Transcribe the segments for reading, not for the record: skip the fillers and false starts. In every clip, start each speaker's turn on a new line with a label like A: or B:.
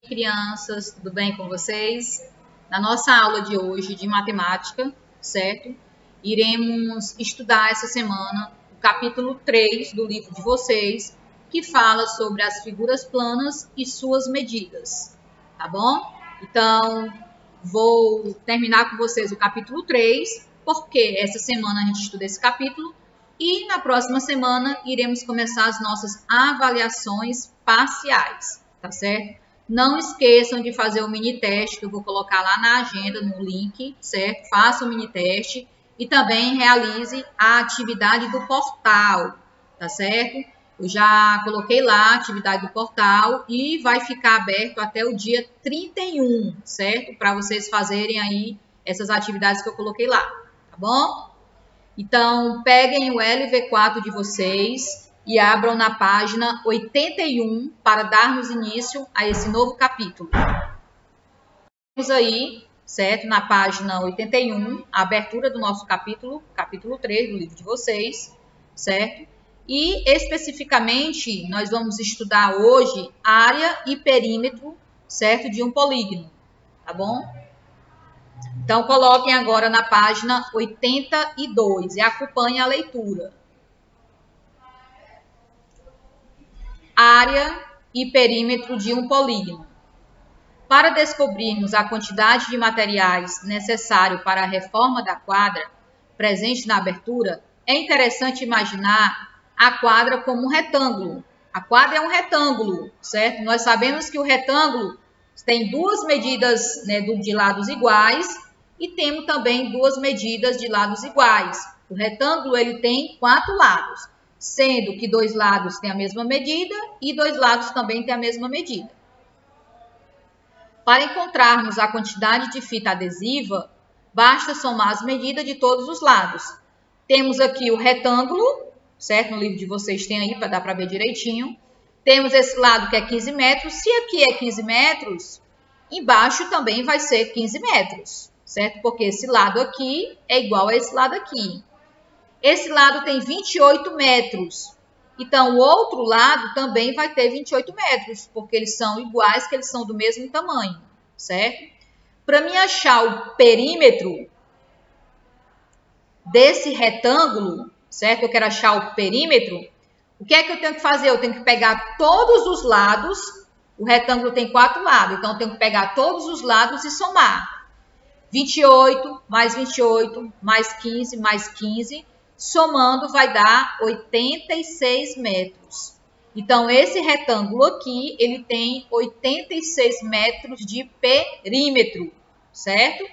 A: Crianças, tudo bem com vocês? Na nossa aula de hoje de matemática, certo? Iremos estudar essa semana o capítulo 3 do livro de vocês, que fala sobre as figuras planas e suas medidas, tá bom? Então, vou terminar com vocês o capítulo 3, porque essa semana a gente estuda esse capítulo e na próxima semana iremos começar as nossas avaliações parciais, tá certo? Não esqueçam de fazer o mini teste que eu vou colocar lá na agenda, no link, certo? Faça o mini teste e também realize a atividade do portal, tá certo? Eu já coloquei lá a atividade do portal e vai ficar aberto até o dia 31, certo? Para vocês fazerem aí essas atividades que eu coloquei lá, tá bom? Então, peguem o LV4 de vocês e abram na página 81 para darmos início a esse novo capítulo. Temos aí, certo, na página 81, a abertura do nosso capítulo 3 do livro de vocês, certo? E, especificamente, nós vamos estudar hoje área e perímetro, certo, de um polígono, tá bom? Então, coloquem agora na página 82 e acompanhem a leitura. Área e perímetro de um polígono. Para descobrirmos a quantidade de materiais necessário para a reforma da quadra, presente na abertura, é interessante imaginar a quadra como um retângulo. A quadra é um retângulo, certo? Nós sabemos que o retângulo tem duas medidas, né, de lados iguais e temos também duas medidas de lados iguais. O retângulo ele tem 4 lados, sendo que 2 lados têm a mesma medida e 2 lados também têm a mesma medida. Para encontrarmos a quantidade de fita adesiva, basta somar as medidas de todos os lados. Temos aqui o retângulo, certo? No livro de vocês tem aí para dar para ver direitinho. Temos esse lado que é 15 metros. Se aqui é 15 metros, embaixo também vai ser 15 metros, certo? Porque esse lado aqui é igual a esse lado aqui. Esse lado tem 28 metros. Então, o outro lado também vai ter 28 metros, porque eles são iguais, que eles são do mesmo tamanho, certo? Para mim achar o perímetro desse retângulo, certo? Eu quero achar o perímetro. O que é que eu tenho que fazer? Eu tenho que pegar todos os lados. O retângulo tem 4 lados, então eu tenho que pegar todos os lados e somar. 28 mais 28 mais 15 mais 15... somando vai dar 86 metros. Então, esse retângulo aqui, ele tem 86 metros de perímetro, certo?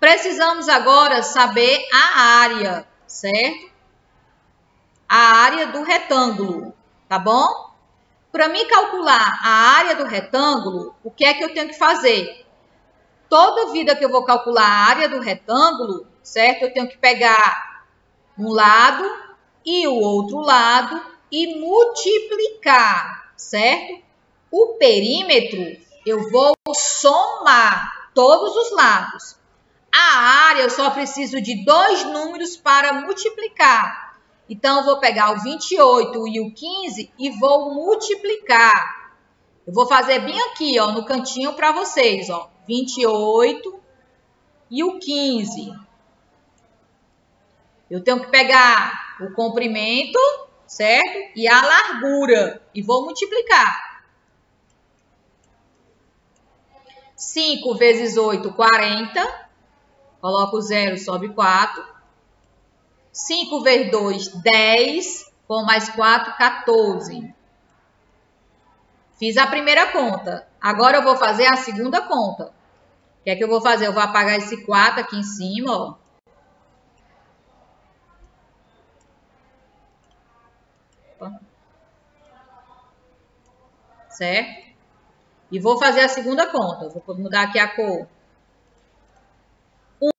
A: Precisamos agora saber a área, certo? A área do retângulo, tá bom? Para mim calcular a área do retângulo, o que é que eu tenho que fazer? Toda vida que eu vou calcular a área do retângulo, certo? Eu tenho que pegar um lado e o outro lado e multiplicar, certo? O perímetro, eu vou somar todos os lados. A área, eu só preciso de 2 números para multiplicar. Então, eu vou pegar o 28 e o 15 e vou multiplicar. Eu vou fazer bem aqui, ó, no cantinho para vocês, ó. 28 e o 15. Eu tenho que pegar o comprimento, certo? E a largura. E vou multiplicar. 5 vezes 8, 40. Coloco o 0, sobe 4. 5 vezes 2, 10. Com mais 4, 14. Fiz a primeira conta. Agora eu vou fazer a segunda conta. O que é que eu vou fazer? Eu vou apagar esse 4 aqui em cima, ó. Certo? E vou fazer a segunda conta. Vou mudar aqui a cor.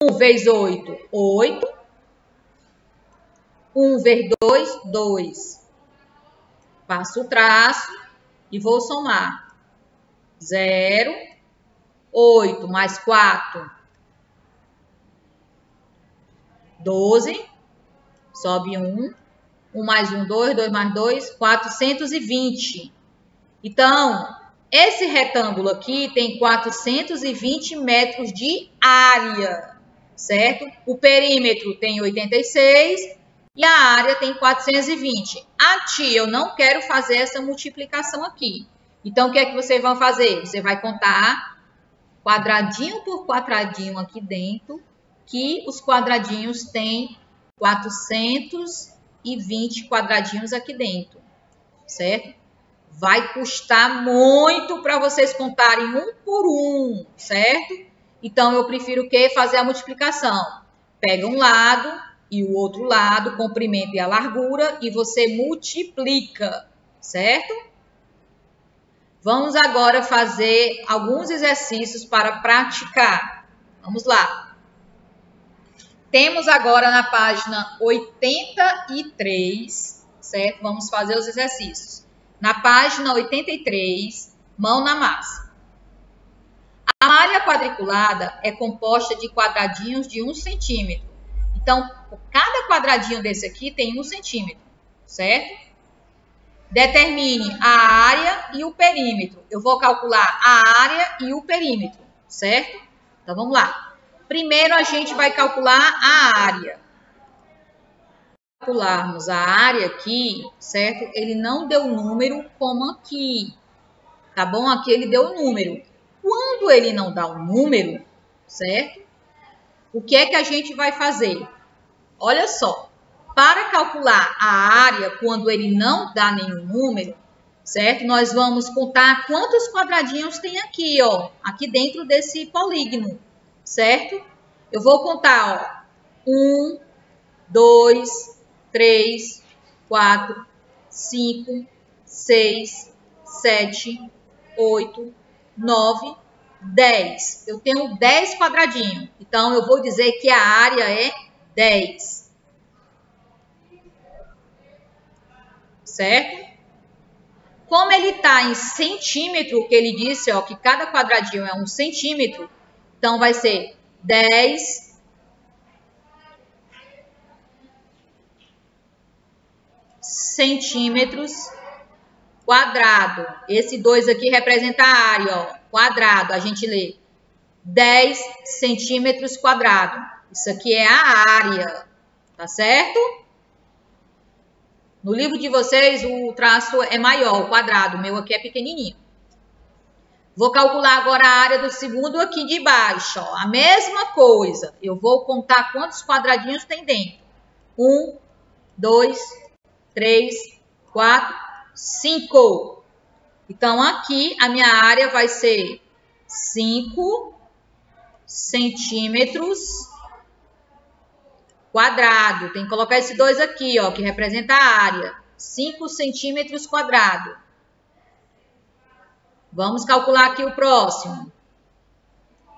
A: 1 vezes 8, 8. 1 vezes 2, 2. Passo o traço e vou somar. 0, 8 mais 4, 12. Sobe 1. 1 mais 1, 2. 2 mais 2, 420. Então, Esse retângulo aqui tem 420 metros de área, certo? O perímetro tem 86 e a área tem 420. A tia, eu não quero fazer essa multiplicação aqui. Então, o que é que vocês vão fazer? Você vai contar quadradinho por quadradinho aqui dentro, que os quadradinhos têm 420 quadradinhos aqui dentro, certo? Vai custar muito para vocês contarem um por um, certo? Então, eu prefiro o quê? Fazer a multiplicação. Pega um lado e o outro lado, o comprimento e a largura, e você multiplica, certo? Vamos agora fazer alguns exercícios para praticar. Vamos lá. Temos agora na página 83, certo? Vamos fazer os exercícios. Na página 83, mão na massa. A malha quadriculada é composta de quadradinhos de 1 centímetro. Então, cada quadradinho desse aqui tem 1 centímetro, certo? Determine a área e o perímetro. Eu vou calcular a área e o perímetro, certo? Então, vamos lá. Primeiro, a gente vai calcular a área. Calcularmos a área aqui, certo? Ele não deu número como aqui, tá bom? Aqui ele deu número. Quando ele não dá o número, certo? O que é que a gente vai fazer? Olha só, para calcular a área quando ele não dá nenhum número, certo? Nós vamos contar quantos quadradinhos tem aqui, ó, aqui dentro desse polígono, certo? Eu vou contar, ó, 1, 2, 3, 4, 5, 6, 7, 8, 9, 10. Eu tenho 10 quadradinhos. Então, eu vou dizer que a área é 10. Certo? Como ele está em centímetro, que ele disse, ó, que cada quadradinho é 1 centímetro, então vai ser 10 centímetros quadrado. Esse 2 aqui representa a área, ó, quadrado. A gente lê 10 centímetros quadrado. Isso aqui é a área, tá certo? No livro de vocês, o traço é maior, o quadrado. O meu aqui é pequenininho. Vou calcular agora a área do segundo aqui de baixo, ó. A mesma coisa. Eu vou contar quantos quadradinhos tem dentro. 1, 2, 3, 4, 5. Então, aqui a minha área vai ser 5 centímetros quadrado. Tem que colocar esse 2 aqui, ó, que representa a área. 5 centímetros quadrado. Vamos calcular aqui o próximo.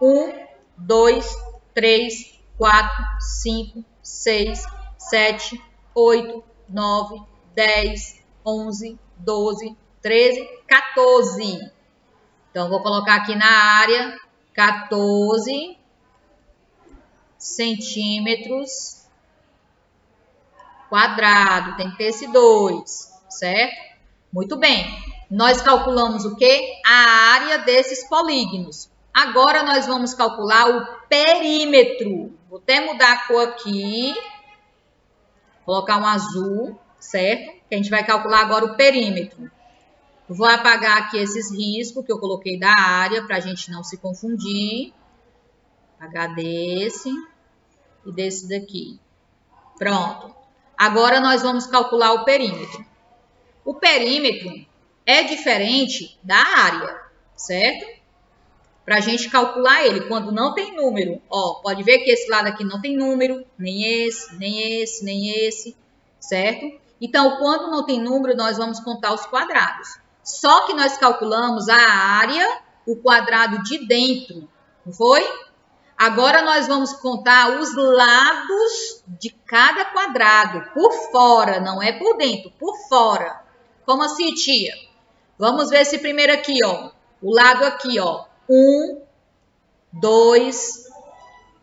A: 1, 2, 3, 4, 5, 6, 7, 8, 9, 10, 11, 12, 13, 14. Então, vou colocar aqui na área 14 centímetros quadrado. Tem que ter esse 2, certo? Muito bem. Nós calculamos o quê? A área desses polígonos. Agora, nós vamos calcular o perímetro. Vou até mudar a cor aqui. Colocar um azul, certo? Que a gente vai calcular agora o perímetro. Eu vou apagar aqui esses riscos que eu coloquei da área, para a gente não se confundir. Apagar desse e desse daqui. Pronto. Agora, nós vamos calcular o perímetro. O perímetro é diferente da área, certo? Para a gente calcular ele, quando não tem número. Ó, pode ver que esse lado aqui não tem número, nem esse, nem esse, nem esse, certo? Então, quando não tem número, nós vamos contar os quadrados. Só que nós calculamos a área, o quadrado de dentro, não foi? Agora, nós vamos contar os lados de cada quadrado, por fora, não é por dentro, por fora. Como assim, tia? Vamos ver esse primeiro aqui, ó. O lado aqui, ó. 1, 2,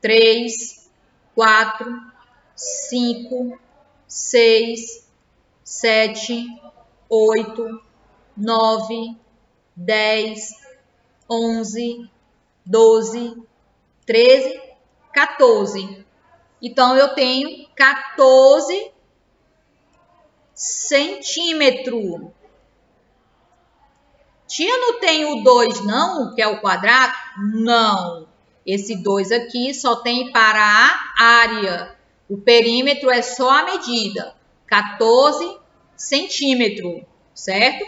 A: 3, 4, 5, 6, 7, 8, 9, 10, 11, 12, 13, 14. Então, eu tenho 14 centímetros. Tia, não tem o 2 não, que é o quadrado? Não. Esse 2 aqui só tem para a área. O perímetro é só a medida. 14 centímetros, certo?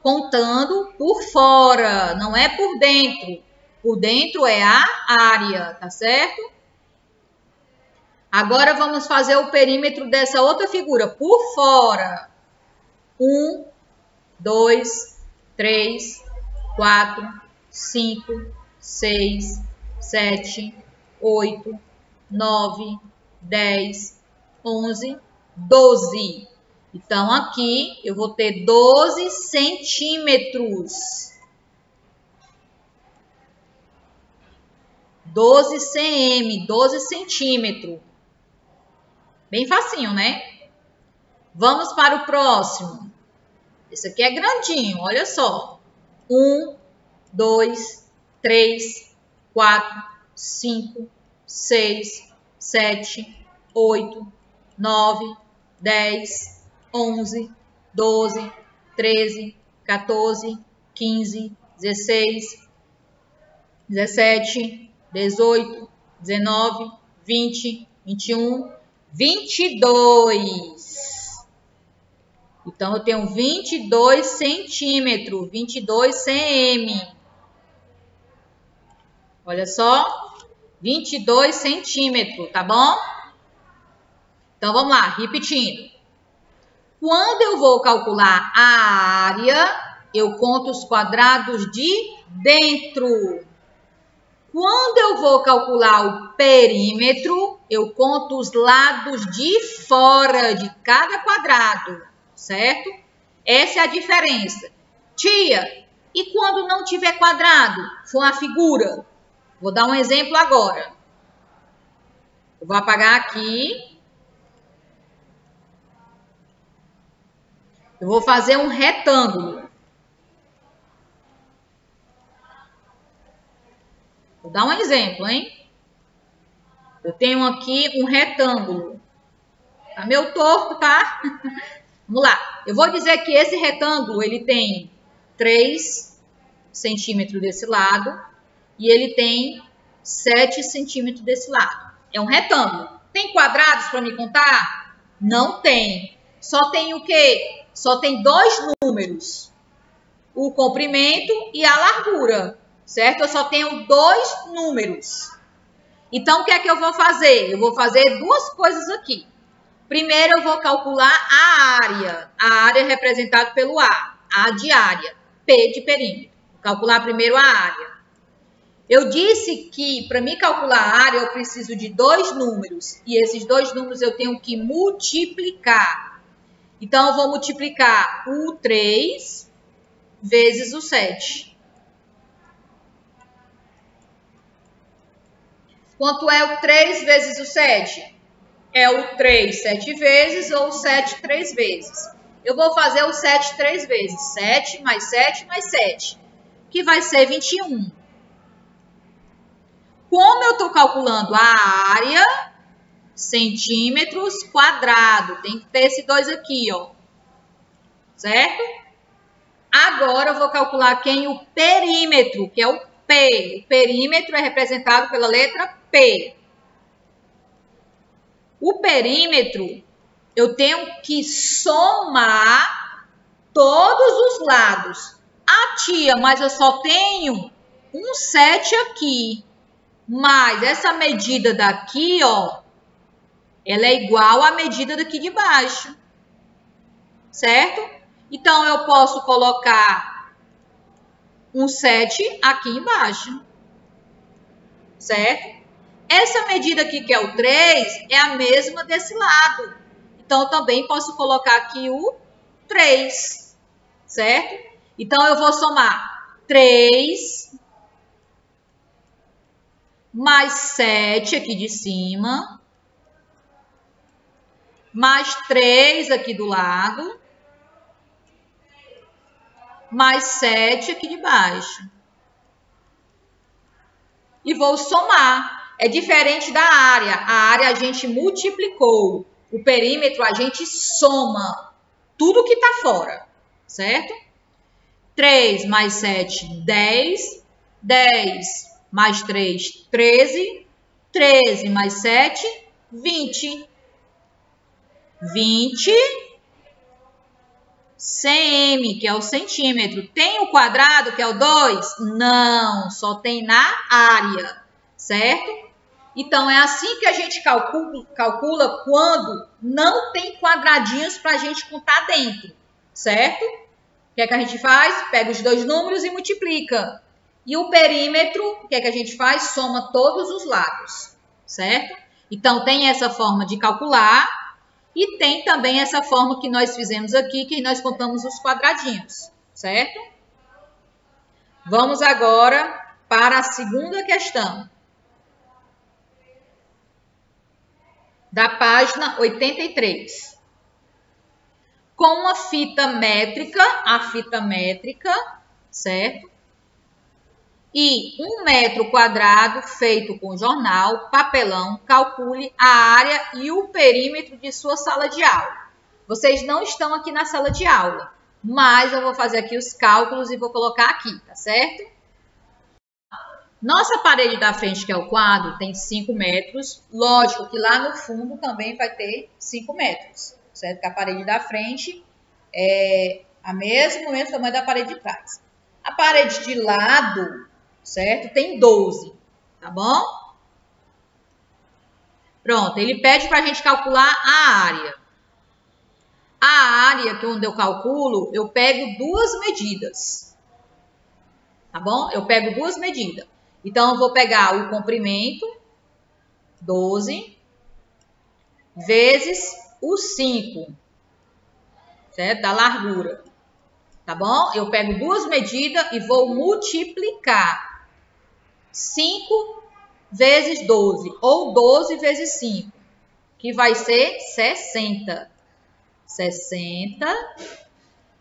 A: Contando por fora, não é por dentro. Por dentro é a área, tá certo? Agora vamos fazer o perímetro dessa outra figura, por fora. 1, 2, 3, 4, 5, 6, 7, 8, 9, 10, 11, 12. Então, aqui eu vou ter 12 centímetros. 12 cm, 12 centímetros. Bem facinho, né? Vamos para o próximo. Esse aqui é grandinho, olha só. 1, 2, 3, 4, 5, 6, 7, 8, 9, 10, 11, 12, 13, 14, 15, 16, 17, 18, 19, 20, 21, 22. Então, eu tenho 22 centímetros, 22 cm. Olha só, 22 centímetros, tá bom? Então, vamos lá, repetindo. Quando eu vou calcular a área, eu conto os quadrados de dentro. Quando eu vou calcular o perímetro, eu conto os lados de fora de cada quadrado, certo? Essa é a diferença. Tia, e quando não tiver quadrado, for uma figura? Vou dar um exemplo agora. Eu vou apagar aqui. Eu vou fazer um retângulo. Vou dar um exemplo, hein? Eu tenho aqui um retângulo. Tá meio torto, tá? Vamos lá. Eu vou dizer que esse retângulo, ele tem 3 centímetros desse lado e ele tem 7 centímetros desse lado. É um retângulo. Tem quadrados para me contar? Não tem. Só tem o quê? Só tem 2 números. O comprimento e a largura, certo? Eu só tenho 2 números. Então, o que é que eu vou fazer? Eu vou fazer 2 coisas aqui. Primeiro, eu vou calcular a área. A área é representada pelo A de área, P de perímetro. Vou calcular primeiro a área. Eu disse que para me calcular a área, eu preciso de 2 números. E esses 2 números eu tenho que multiplicar. Então, eu vou multiplicar o 3 vezes o 7. Quanto é o 3 vezes o 7? É o 3 7 vezes ou o 7 3 vezes. Eu vou fazer o 7 3 vezes. 7 mais 7 mais 7, que vai ser 21. Como eu estou calculando a área, centímetros quadrado, tem que ter esse 2 aqui, ó. Certo? Agora eu vou calcular quem? O perímetro, que é o P. O perímetro é representado pela letra P. O perímetro, eu tenho que somar todos os lados. Ah, tia, mas eu só tenho um 7 aqui. Mas essa medida daqui, ó, ela é igual à medida daqui de baixo. Certo? Então, eu posso colocar um 7 aqui embaixo. Certo? Essa medida aqui, que é o 3, é a mesma desse lado. Então, eu também posso colocar aqui o 3, certo? Então, eu vou somar 3 mais 7 aqui de cima, mais 3 aqui do lado, mais 7 aqui de baixo. E vou somar. É diferente da área. A área a gente multiplicou. O perímetro a gente soma tudo que está fora, certo? 3 mais 7, 10. 10 mais 3, 13. 13 mais 7, 20. 20 cm, que é o centímetro. Tem o quadrado, que é o 2? Não, só tem na área, certo? Então, é assim que a gente calcula quando não tem quadradinhos para a gente contar dentro, certo? O que é que a gente faz? Pega os dois números e multiplica. E o perímetro, o que é que a gente faz? Soma todos os lados, certo? Então, tem essa forma de calcular. E tem também essa forma que nós fizemos aqui, que nós contamos os quadradinhos, certo? Vamos agora para a segunda questão. Da página 83. Com uma fita métrica, certo? E 1 metro quadrado feito com jornal, papelão, calcule a área e o perímetro de sua sala de aula. Vocês não estão aqui na sala de aula, mas eu vou fazer aqui os cálculos e vou colocar aqui, tá certo? Nossa parede da frente, que é o quadro, tem 5 metros. Lógico que lá no fundo também vai ter 5 metros, certo? Que a parede da frente é o mesmo tamanho da parede de trás. A parede de lado, certo? Tem 12, tá bom? Pronto, ele pede para a gente calcular a área. A área, que onde eu calculo, eu pego duas medidas, tá bom? Eu pego duas medidas. Então, eu vou pegar o comprimento, 12, vezes o 5, certo? Da largura, tá bom? Eu pego duas medidas e vou multiplicar. 5 vezes 12, ou 12 vezes 5, que vai ser 60. 60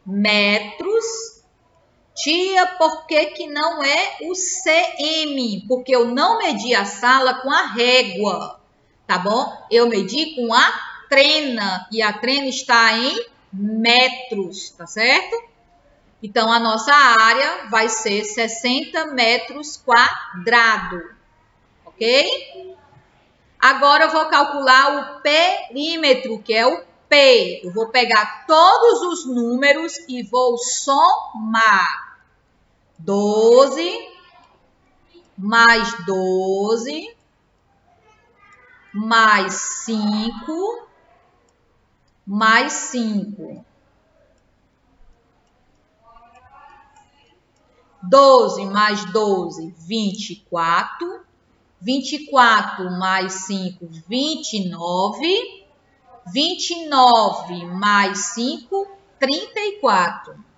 A: metros. Tia, por que não é o cm? Porque eu não medi a sala com a régua, tá bom? Eu medi com a trena, e a trena está em metros, tá certo? Então, a nossa área vai ser 60 metros quadrados, ok? Agora, eu vou calcular o perímetro, que é o P. Eu vou pegar todos os números e vou somar. 12 mais 12 mais 5 mais 5. 12 mais 12, 24. 24 mais 5, 29. 29 mais 5, 34.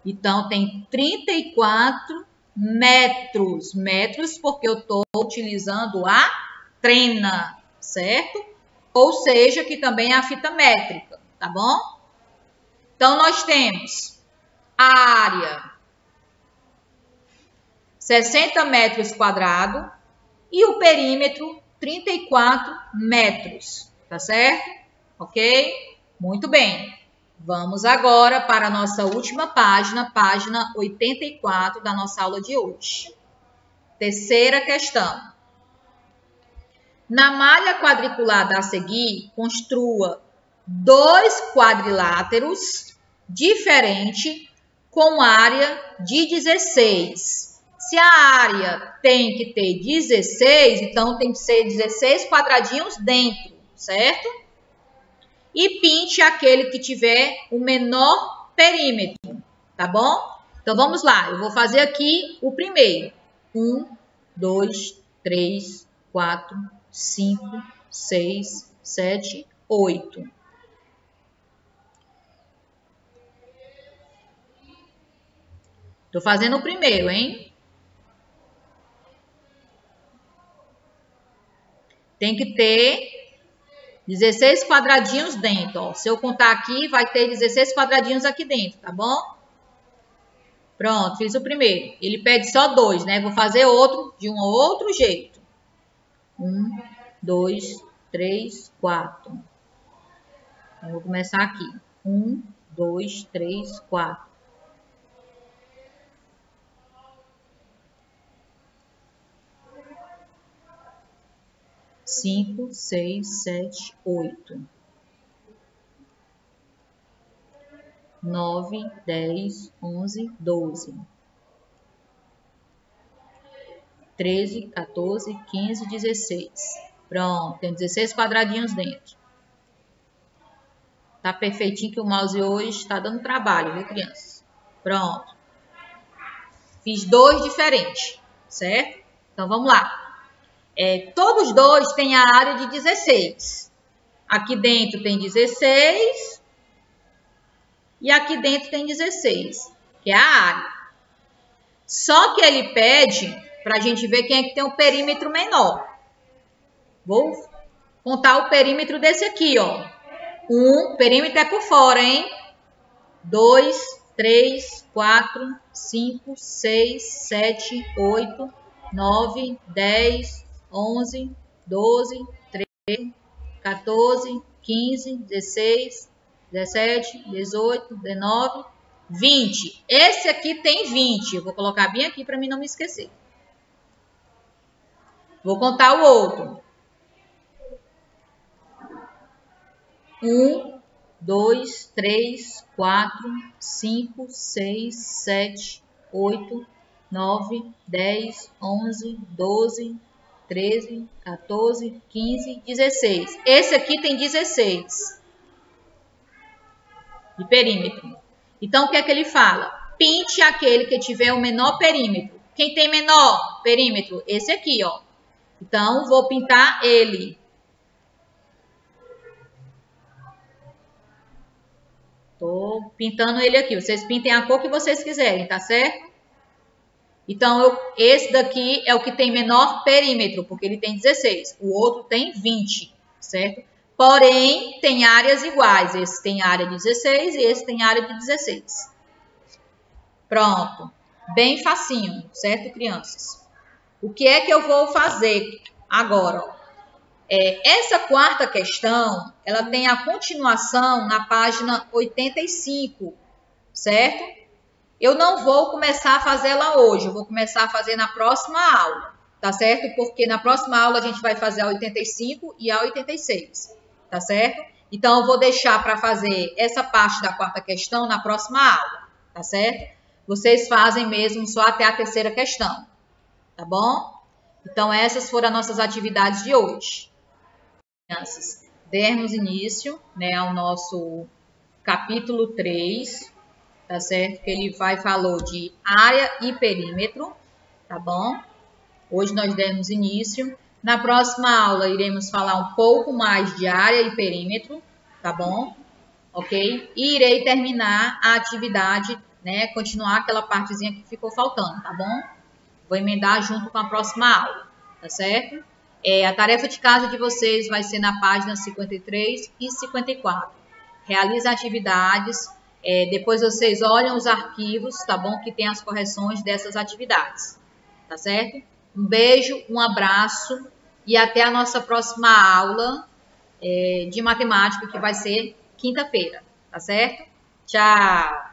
A: Então, tem 34 metros. Metros porque eu estou utilizando a trena, certo? Ou seja, que também é a fita métrica, tá bom? Então, nós temos a área 60 metros quadrados e o perímetro 34 metros. Tá certo? Ok? Muito bem. Vamos agora para a nossa última página, página 84 da nossa aula de hoje. Terceira questão. Na malha quadriculada a seguir, construa 2 quadriláteros diferentes com área de 16. Se a área tem que ter 16, então tem que ser 16 quadradinhos dentro. Certo? E pinte aquele que tiver o menor perímetro, tá bom? Então, vamos lá. Eu vou fazer aqui o primeiro. 1, 2, 3, 4, 5, 6, 7, 8. Tô fazendo o primeiro, hein? Tem que ter 16 quadradinhos dentro, ó. Se eu contar aqui, vai ter 16 quadradinhos aqui dentro, tá bom? Pronto, fiz o primeiro. Ele pede só 2, né? Vou fazer outro de um outro jeito. 1, 2, 3, 4. Eu vou começar aqui. 1, 2, 3, 4. 5, 6, 7, 8. 9, 10, 11, 12. 13, 14, 15, 16. Pronto, tem 16 quadradinhos dentro. Tá perfeitinho que o mouse hoje está dando trabalho, viu, crianças? Pronto. Fiz 2 diferentes, certo? Então, vamos lá. Todos dois têm a área de 16. Aqui dentro tem 16 e aqui dentro tem 16, que é a área. Só que ele pede para a gente ver quem é que tem um perímetro menor. Vou contar o perímetro desse aqui, ó. Perímetro é por fora, hein? 2, 3, 4, 5, 6, 7, 8, 9, 10, 11, 12, 13, 14, 15, 16, 17, 18, 19, 20. Esse aqui tem 20. Eu vou colocar bem aqui para mim não me esquecer. Vou contar o outro. 1, 2, 3, 4, 5, 6, 7, 8, 9, 10, 11, 12, 13, 14, 15, 16. Esse aqui tem 16 de perímetro. Então, o que é que ele fala? Pinte aquele que tiver o menor perímetro. Quem tem menor perímetro? Esse aqui, ó. Então, vou pintar ele. Tô pintando ele aqui. Vocês pintem a cor que vocês quiserem, tá certo? Então, esse daqui é o que tem menor perímetro, porque ele tem 16. O outro tem 20, certo? Porém, tem áreas iguais. Esse tem área de 16 e esse tem área de 16. Pronto. Bem facinho, certo, crianças? O que é que eu vou fazer agora? Essa quarta questão, ela tem a continuação na página 85, certo? Eu não vou começar a fazer ela hoje, eu vou começar a fazer na próxima aula, tá certo? Porque na próxima aula a gente vai fazer a 85 e a 86, tá certo? Então, eu vou deixar para fazer essa parte da quarta questão na próxima aula, tá certo? Vocês fazem mesmo só até a terceira questão, tá bom? Então, essas foram as nossas atividades de hoje. Crianças, demos início, né, ao nosso capítulo 3, tá certo? Que ele falou de área e perímetro, tá bom? Hoje nós demos início. Na próxima aula iremos falar um pouco mais de área e perímetro, tá bom? Ok? E irei terminar a atividade, né? Continuar aquela partezinha que ficou faltando, tá bom? Vou emendar junto com a próxima aula, tá certo? A tarefa de casa de vocês vai ser na página 53 e 54. Realiza atividades, depois vocês olham os arquivos, tá bom? Que tem as correções dessas atividades, tá certo? Um beijo, um abraço e até a nossa próxima aula de matemática, que vai ser quinta-feira, tá certo? Tchau!